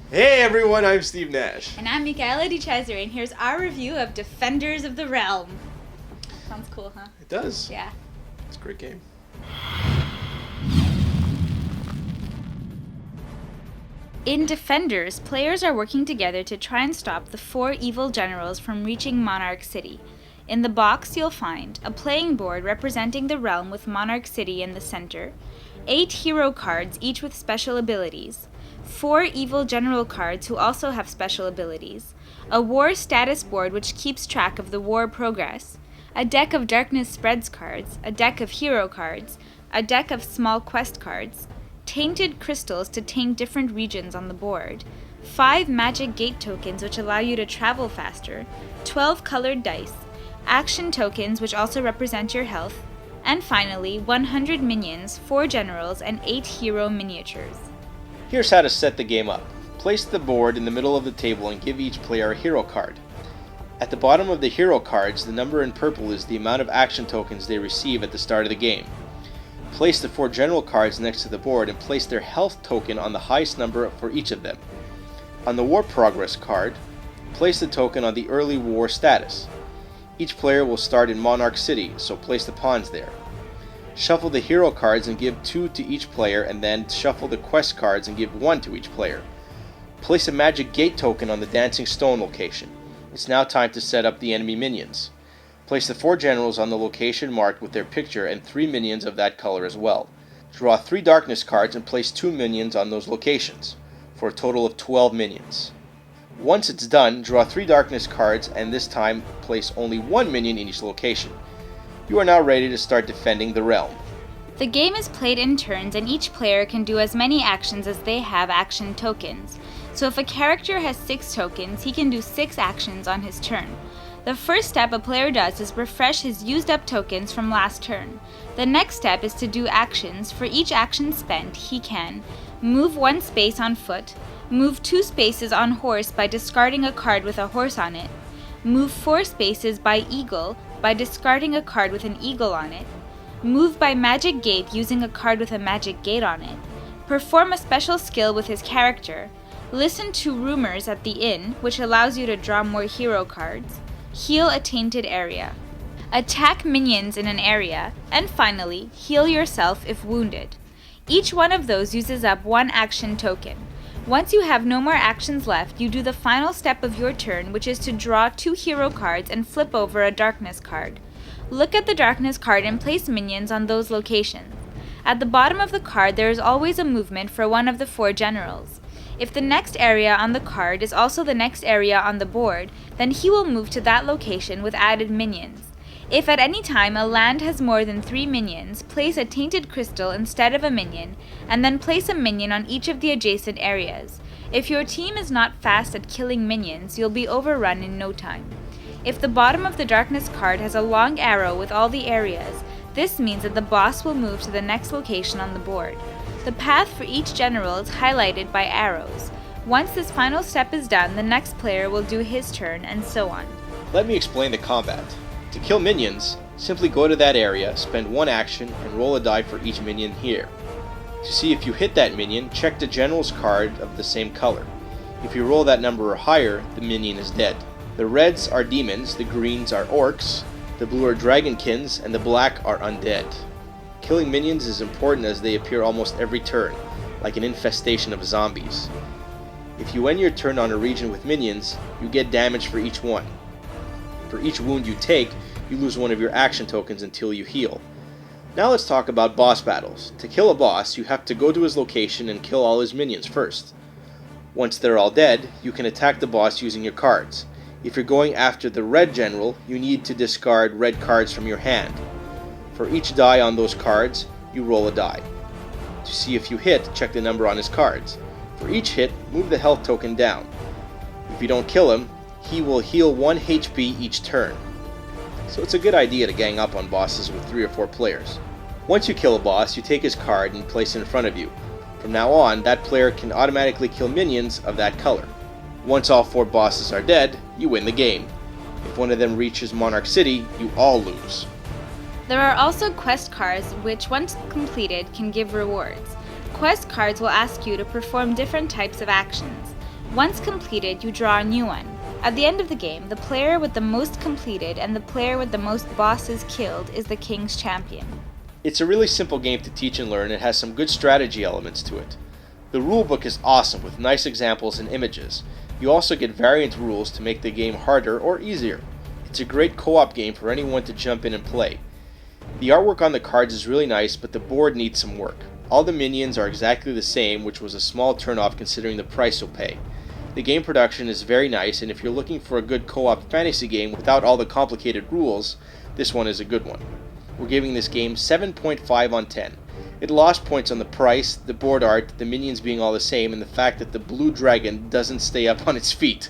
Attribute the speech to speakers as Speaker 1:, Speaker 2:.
Speaker 1: Hey everyone, I'm Steve Nash.
Speaker 2: And I'm Michaela DiCesare, and here's our review of Defenders of the Realm. Sounds cool, huh?
Speaker 1: It does.
Speaker 2: Yeah.
Speaker 1: It's a great game.
Speaker 2: In Defenders, players are working together to try and stop the 4 evil generals from reaching Monarch City. In the box, you'll find a playing board representing the realm with Monarch City in the center, 8 hero cards, each with special abilities, 4 evil general cards who also have special abilities, a war status board which keeps track of the war progress, a deck of Darkness Spreads cards, a deck of hero cards, a deck of small quest cards, tainted crystals to taint different regions on the board, 5 magic gate tokens which allow you to travel faster, 12 colored dice, action tokens which also represent your health, and finally 100 minions, 4 generals, and 8 hero miniatures.
Speaker 1: Here's how to set the game up. Place the board in the middle of the table and give each player a hero card. At the bottom of the hero cards, the number in purple is the amount of action tokens they receive at the start of the game. Place the 4 general cards next to the board and place their health token on the highest number for each of them. On the war progress card, place the token on the early war status. Each player will start in Monarch City, so place the pawns there. Shuffle the hero cards and give 2 to each player, and then shuffle the quest cards and give 1 to each player. Place a magic gate token on the dancing stone location. It's now time to set up the enemy minions. Place the 4 generals on the location marked with their picture and 3 minions of that color as well. Draw 3 darkness cards and place 2 minions on those locations, for a total of 12 minions. Once it's done, draw 3 darkness cards and this time place only 1 minion in each location. You are now ready to start defending the realm.
Speaker 2: The game is played in turns, and each player can do as many actions as they have action tokens. So if a character has 6 tokens, he can do 6 actions on his turn. The first step a player does is refresh his used up tokens from last turn. The next step is to do actions. For each action spent, he can move 1 space on foot, move 2 spaces on horse by discarding a card with a horse on it, move 4 spaces by eagle by discarding a card with an eagle on it, move by magic gate using a card with a magic gate on it, perform a special skill with his character, listen to rumors at the inn, which allows you to draw more hero cards, heal a tainted area, attack minions in an area, and finally, heal yourself if wounded. Each one of those uses up 1 action token. Once you have no more actions left, you do the final step of your turn, which is to draw 2 hero cards and flip over a darkness card. Look at the darkness card and place minions on those locations. At the bottom of the card, there is always a movement for one of the 4 generals. If the next area on the card is also the next area on the board, then he will move to that location with added minions. If at any time a land has more than 3 minions, place a tainted crystal instead of a minion, and then place a minion on each of the adjacent areas. If your team is not fast at killing minions, you'll be overrun in no time. If the bottom of the darkness card has a long arrow with all the areas, this means that the boss will move to the next location on the board. The path for each general is highlighted by arrows. Once this final step is done, the next player will do his turn, and so on.
Speaker 1: Let me explain the combat. To kill minions, simply go to that area, spend 1 action, and roll a die for each minion here. To see if you hit that minion, check the general's card of the same color. If you roll that number or higher, the minion is dead. The reds are demons, the greens are orcs, the blue are dragonkins, and the black are undead. Killing minions is important as they appear almost every turn, like an infestation of zombies. If you end your turn on a region with minions, you get damage for each one. For each wound you take, you lose 1 of your action tokens until you heal. Now let's talk about boss battles. To kill a boss, you have to go to his location and kill all his minions first. Once they're all dead, you can attack the boss using your cards. If you're going after the red general, you need to discard red cards from your hand. For each die on those cards, you roll a die. To see if you hit, check the number on his cards. For each hit, move the health token down. If you don't kill him, he will heal 1 HP each turn. So it's a good idea to gang up on bosses with 3 or 4 players. Once you kill a boss, you take his card and place it in front of you. From now on, that player can automatically kill minions of that color. Once all 4 bosses are dead, you win the game. If one of them reaches Monarch City, you all lose.
Speaker 2: There are also quest cards which, once completed, can give rewards. Quest cards will ask you to perform different types of actions. Once completed, you draw a new one. At the end of the game, the player with the most completed and the player with the most bosses killed is the king's champion.
Speaker 1: It's a really simple game to teach and learn and has some good strategy elements to it. The rulebook is awesome with nice examples and images. You also get variant rules to make the game harder or easier. It's a great co-op game for anyone to jump in and play. The artwork on the cards is really nice, but the board needs some work. All the minions are exactly the same, which was a small turnoff considering the price you'll pay. The game production is very nice, and if you're looking for a good co-op fantasy game without all the complicated rules, this one is a good one. We're giving this game 7.5 on 10. It lost points on the price, the board art, the minions being all the same, and the fact that the blue dragon doesn't stay up on its feet.